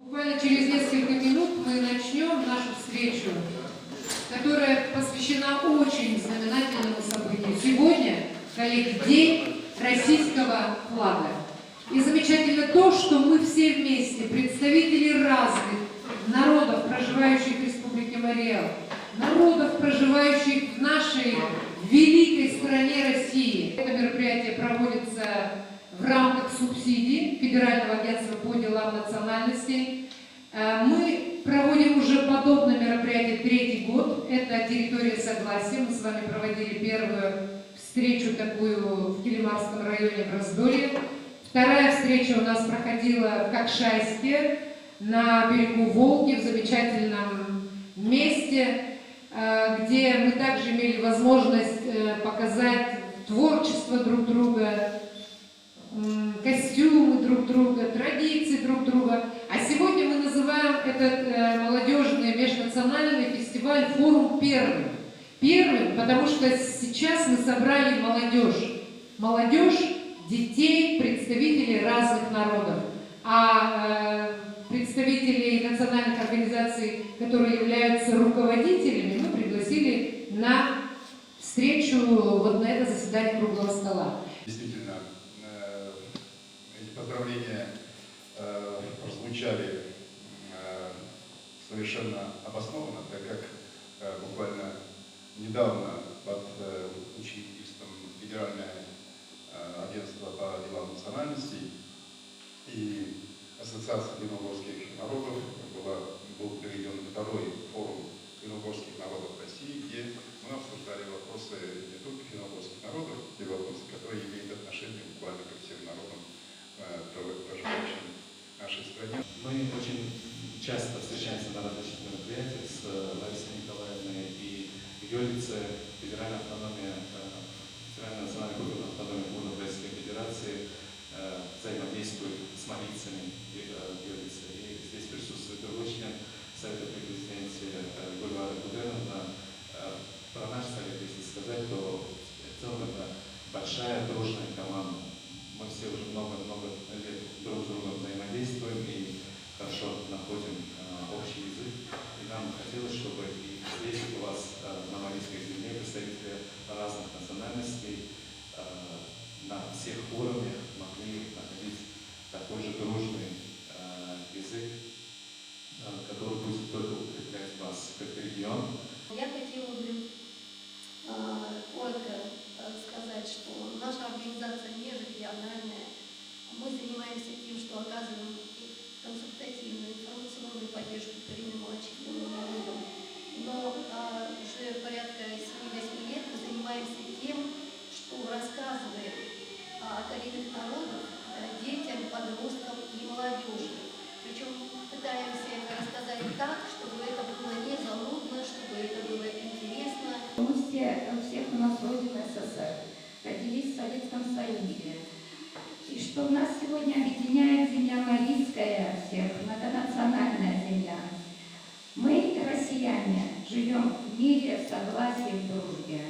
Буквально через несколько минут мы начнем нашу встречу, которая посвящена очень знаменательному событию. Сегодня, коллеги, День российского флага. И замечательно то, что мы все вместе, представители разных народов, проживающих в Республике Марий-Эл, народов, проживающих в нашей великой стране России. Это мероприятие проводится в рамках субсидий Федерального агентства по делам национальностей. Мы проводим уже подобное мероприятие третий год. Это территория согласия. Мы с вами проводили первую встречу такую в Килимарском районе в Раздолье. Вторая встреча у нас проходила в Кокшайске, на берегу Волги, в замечательном месте, где мы также имели возможность показать творчество друг друга, костюмы друг друга, традиции друг друга. А сегодня мы называем этот молодежный межнациональный фестиваль форум первым. Первым, потому что сейчас мы собрали молодежь. Молодежь, детей, представителей разных народов. А представителей национальных организаций, которые являются руководителями, мы пригласили на встречу, вот на это заседание круглого стола. Действительно, эти поздравления прозвучали совершенно обоснованно, так как буквально недавно под учредительством Федерального агентства по делам национальностей и Ассоциации финно-угорских народов был проведен второй форум финно-угорских народов России, где мы обсуждали вопросы не только финно-угорских народов, те вопросы, которые имеют отношение буквально ко всем народам, проживающим в нашей стране. Мы очень часто встречаемся на различных мероприятиях с Ларисой Николаевной и Йолице, Федеральная национальная группа автономии вузов Российской Федерации взаимодействует с молитвами Йолице. И здесь присутствует другой член Совета при президенте Гульвара Гуденовна. Про наш совет, если сказать, то в целом это большая дружная команда. Мы все уже много-много лет друг с другом взаимодействуем и хорошо находим общий язык. И нам хотелось, чтобы и здесь у вас на Марийской земле представители разных национальностей на всех уровнях могли находить такой же дружный язык, который будет только укреплять вас как регион. Я хотела бы коротко сказать, что наша организация не региональная. Мы занимаемся тем, что оказываем консультативную, информационную поддержку коренным малочисленным народам. Но уже порядка 7-8 лет мы занимаемся тем, что рассказываем о коренных народах детям, подросткам и молодежи. Причем пытаемся это рассказать так, чтобы это было не занудно, чтобы это было интересно. Мы все, у всех у нас родина СССР, родились в Советском Союзе. И что нас сегодня объединяет земля Марийская, всех, многонациональная земля. Мы, россияне, живем в мире, в согласии, в дружбе.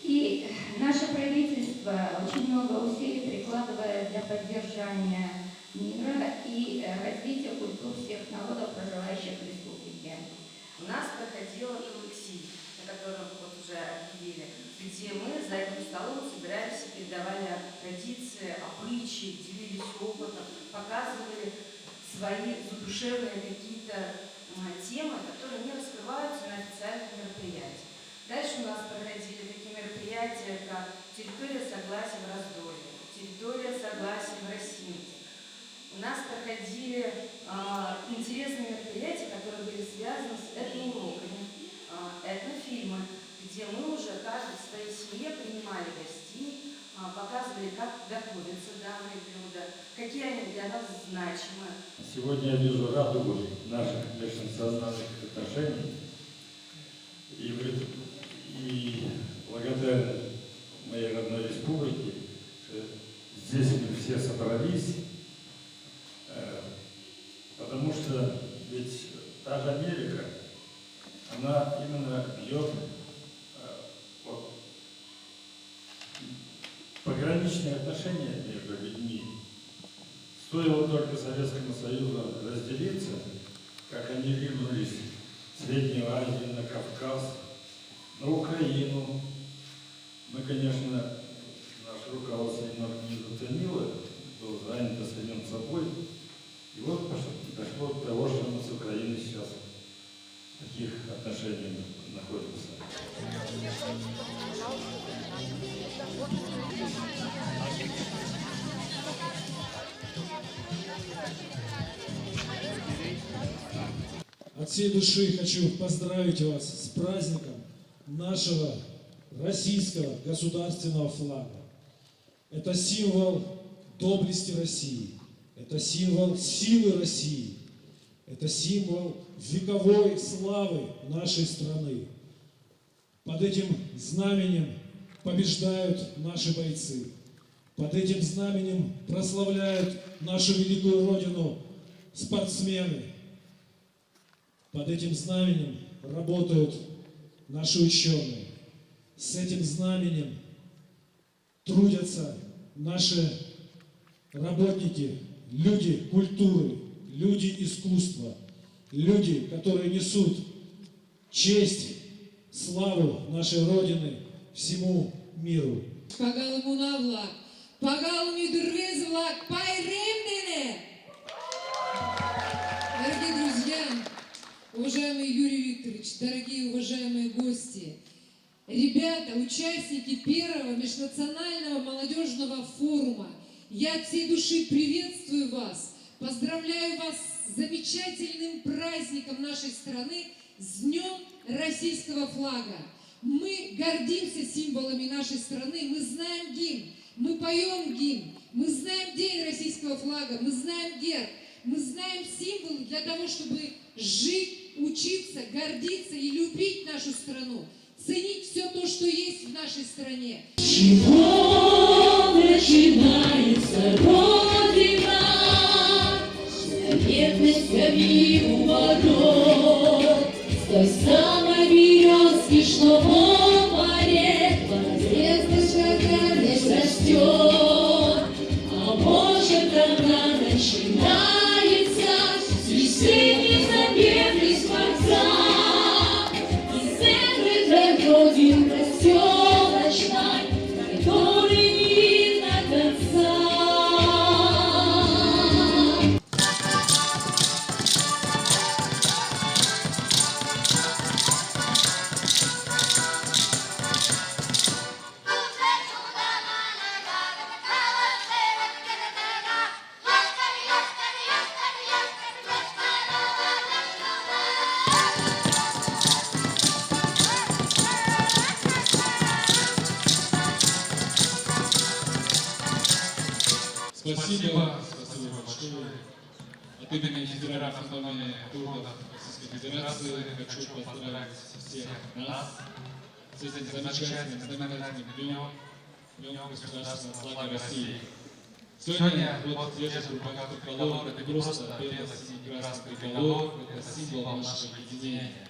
И наше правительство очень много усилий прикладывает для поддержания мира и развития культур всех народов, проживающих в республике. У нас проходила коллектив, на котором вот уже объявили, где мы за этим столом собирались и передавали традиции, обычаи, делились опытом, показывали свои задушевные какие-то темы, которые не раскрываются на официальных мероприятиях. Дальше у нас проходили такие мероприятия, как территория согласия в Раздолье, территория согласия в Росинце. У нас проходили интересные мероприятия, которые были связаны с этноуроками, этнофильмы, где мы уже каждый в своей семье принимали гостей, показывали, как готовятся данные блюда, какие они для нас значимы. Сегодня я вижу радугу наших межнациональных отношений. И благодаря моей родной республике, здесь мы все собрались, потому что ведь та же Америка, она именно бьет пограничные отношения между людьми Стоило только Советскому Союзу разделиться, как они ринулись в Среднюю Азию, на Кавказ, на Украину. Мы, конечно, наше руководство немного не заценило, было занято самим собой. И вот дошло до того, что мы с Украиной сейчас в таких отношениях находимся. От всей души хочу поздравить вас с праздником нашего российского государственного флага. Это символ доблести России, это символ силы России, это символ вековой славы нашей страны. Под этим знаменем побеждают наши бойцы, под этим знаменем прославляют нашу великую Родину спортсмены. Под этим знаменем работают наши ученые. С этим знаменем трудятся наши работники, люди культуры, люди искусства, люди, которые несут честь, славу нашей Родины всему миру. Пагалымунавлак, пагалымидурвезвлак, пайремдене! Дорогие друзья, уважаемый Юрий Викторович, дорогие уважаемые гости, ребята, участники первого межнационального молодежного форума, я от всей души приветствую вас, поздравляю вас с замечательным праздником нашей страны, с Днем российского флага. Мы гордимся символами нашей страны, мы знаем гимн, мы поем гимн, мы знаем День российского флага, мы знаем герб, мы знаем символы для того, чтобы жить, учиться, гордиться и любить нашу страну, ценить все то, что есть в нашей стране. Чего начинается Родина? Заветностями у ворот, с той самой березки, что в море, возрастная гордость растет. А может, она начинается с весенней запетной скворца, из этой Родин проселочной, который не видно конца. Спасибо большое. От имени Федеральной автономии курдов Российской Федерации хочу поздравить всех нас с этим замечательным, знаменательным днем, Днем государственного флага России. Сегодня вот держит в руках триколор, это не просто бело-синий-красный триколор, это символ нашего единения.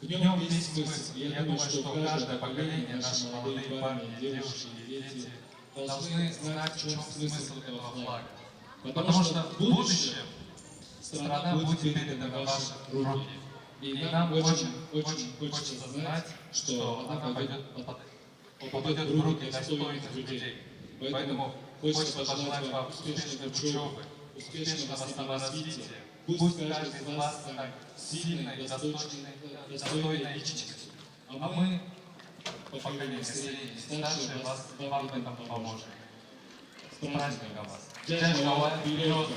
В нем есть смысл, и я думаю, что каждое поколение, наши молодые парни, девушки и дети должны знать, в чем смысл этого флага. Потому что в будущем страна будет передана в ваши руки. И нам очень хочется знать, что она попадет в руки достойных людей. Поэтому хочется пожелать вам успешной учебы, успешного саморазвития. Пусть каждый из вас станет сильной, достойной личностью. А мы, поколение среднее, старшие вас вам в этом поможем. С праздником вас! Джай Жават, вперед!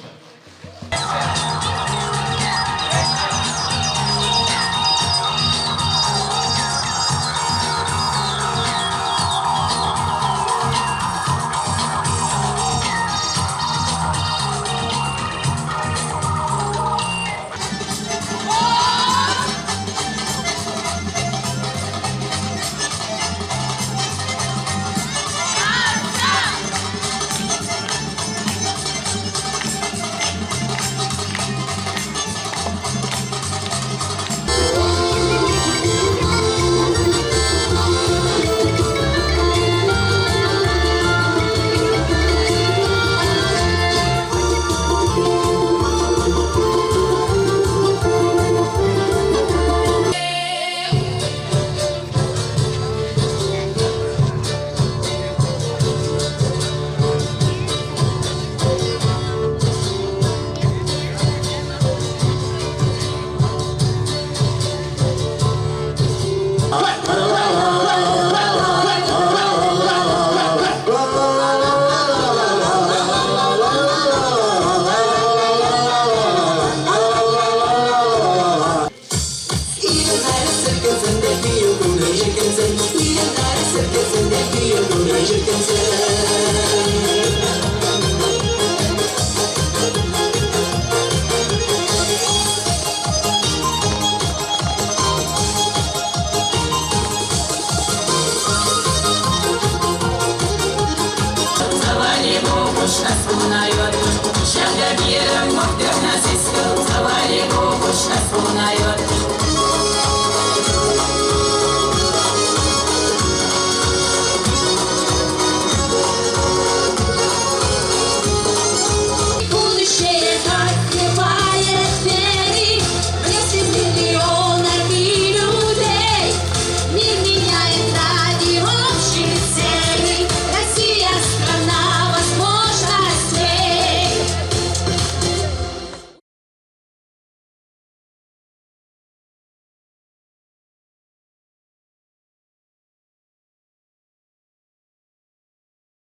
boşuna sunuyor. Şahda bir muhtemel ses kıl, zavali bu boşuna sunuyor.